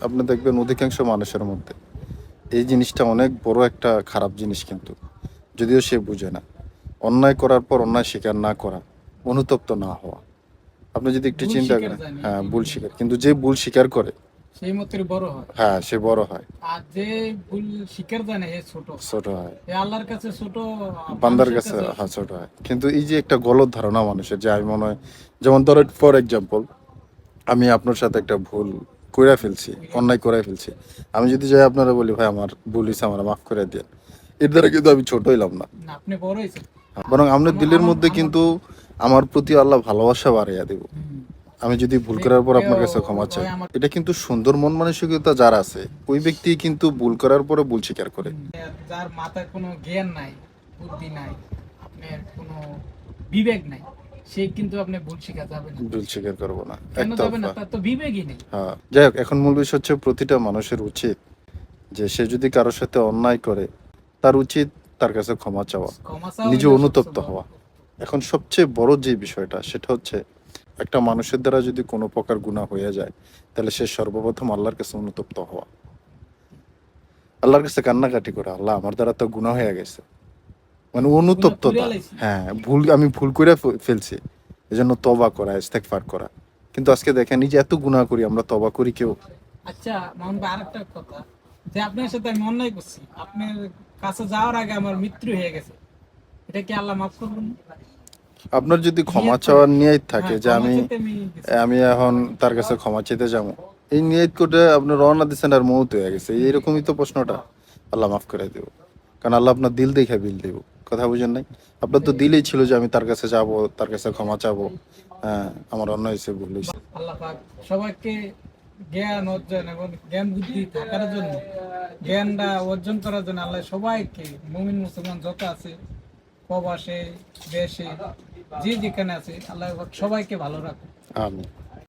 আপনি দেখবেন অধিকাংশ মানুষের মধ্যে এই জিনিসটা অনেক বড় একটা খারাপ জিনিস, কিন্তু যদিও সে বুঝে না। অন্যায় করার পর অন্যায় স্বীকার না করা, অনুতপ্ত না হওয়া। আপনি যদি একটু ভুল চিন্তা স্বীকার করেন, যায় না হ্যাঁ, এই ভুল দুনিয়ায়। স্বীকার, কিন্তু যে ভুল স্বীকার করে, সেই মাত্রই বড় হয়। হ্যাঁ, সে বড় হয়। আর যে ভুল স্বীকার যায় না এ ছোট। ছোট হয়। এ আল্লাহর কাছে ছোট, বান্দার মানুষের কাছে কাছেও হ্যাঁ ছোট। ছোট হয়। কিন্তু এই যে একটা গলত ধারণা মানুষের, যে আমি মনে হয়, যেমন ধরো ফর এক্সাম্পল, আমি আপনার সাথে একটা ভুল করে ফেলছি, অন্যায় করে ফেলছি। আমি যদি যাই আপনারা বলি, ভাই আমার ভুল হয়েছে, আমার মাফ করে দেন, এর দ্বারা কিন্তু আমি ছোট হইলাম না। না, আপনি বড় হয়েছেন। বরং আপনার আমার দিলের আমার মধ্যে আমার কিন্তু আমার প্রতি আল্লাহ ভালোবাসা বাড়াইয়া দেব। হুম, আমি যদি ভুল যে করার পর কেউ আপনার কাছে ক্ষমা চাই, ওই আমার এটা কিন্তু সুন্দর মন মানসিকতা যার আছে, ওই ব্যক্তি কিন্তু ভুল করার পরে ভুল স্বীকার করে। যার মাথায় কোনো জ্ঞান নাই, বুদ্ধি নাই, আপনার কোনো বিবেক নাই, সে কিন্তু আপনি ভুল শিখা যাবে না। ভুল স্বীকার করবো না, কেন যাবে না? একতরফা। তার তো বিবেকই নেই। হ্যাঁ, যাই হোক, এখন মূল বিষয় হচ্ছে প্রতিটা মানুষের উচিত যে সে যদি কারোর সাথে অন্যায় করে, তার উচিত তার কাছে ক্ষমা চাওয়া, ক্ষমা চাওয়া নিজে হইলো অনুতপ্ত সবচেয়ে বড়। হওয়া। এখন সবচেয়ে বড় যে বিষয়টা, সেটা হচ্ছে একটা মানুষের দ্বারা যদি কোনো প্রকার গুনাহ হয়ে যায়, তাহলে সে সর্বপ্রথম আল্লাহর কাছে অনুতপ্ত হওয়া, আল্লাহর কাছে কান্নাকাটি করা, আল্লাহ আমার দ্বারা তো গুনাহ হয়ে গেছে, মানে গুনাহ কইরা অনুতপ্ততা। লাইছি। হ্যাঁ, আমি ভুল করে ফেলছি, এজন্য তওবা করা, ইস্তেগফার করা। কিন্তু আজকে দেখেন, এই যে এত গুনাহ করি আমরা, তওবা করি কেউ? আচ্ছা মামুন ভাই, আরেকটা কথা, যে আপনার সাথে আমি অন্যায় করছি, আপনার কাছে যাওয়ার আগে আমার মৃত্যু হয়ে গেছে, এটা কি আল্লাহ মাফ করবেন? আপনার যদি ক্ষমা নিয়ত করে, চাওয়ার নিয়ত থাকে হ্যাঁ, যে ক্ষমা আমি চাইতে আমি গেছি। আমি এখন তার কাছে ক্ষমা চাইতে যাবো, এই নিয়ত করে আপনি রওনা দিচ্ছেন আর মৌত হয়ে গেছে, এইরকমই তো প্রশ্নটা। আল্লাহ মাফ করে দেব, কারণ আল্লাহ আপনার দিল দেখে বিল দেব। কথা বুঝেন নাই? আপনার তো দিলেই ছিল যে আমি তার কাছে যাব, তার কাছে ক্ষমা চাবো, হ্যাঁ, আমার অন্যায় হয়েছে, ভুল হয়েছে। আল্লাহ পাক সবাইকে জ্ঞান অর্জন এবং জ্ঞান বুদ্ধি থাকার জন্য, জ্ঞানটা অর্জন করার জন্য আল্লাহ সবাইকে, মুমিন মুসলমান যত আছে, প্রবাসে, দেশে, যে যেখানে আছে, আল্লাহ পাক সবাইকে ভালো রাখুন। আমিন।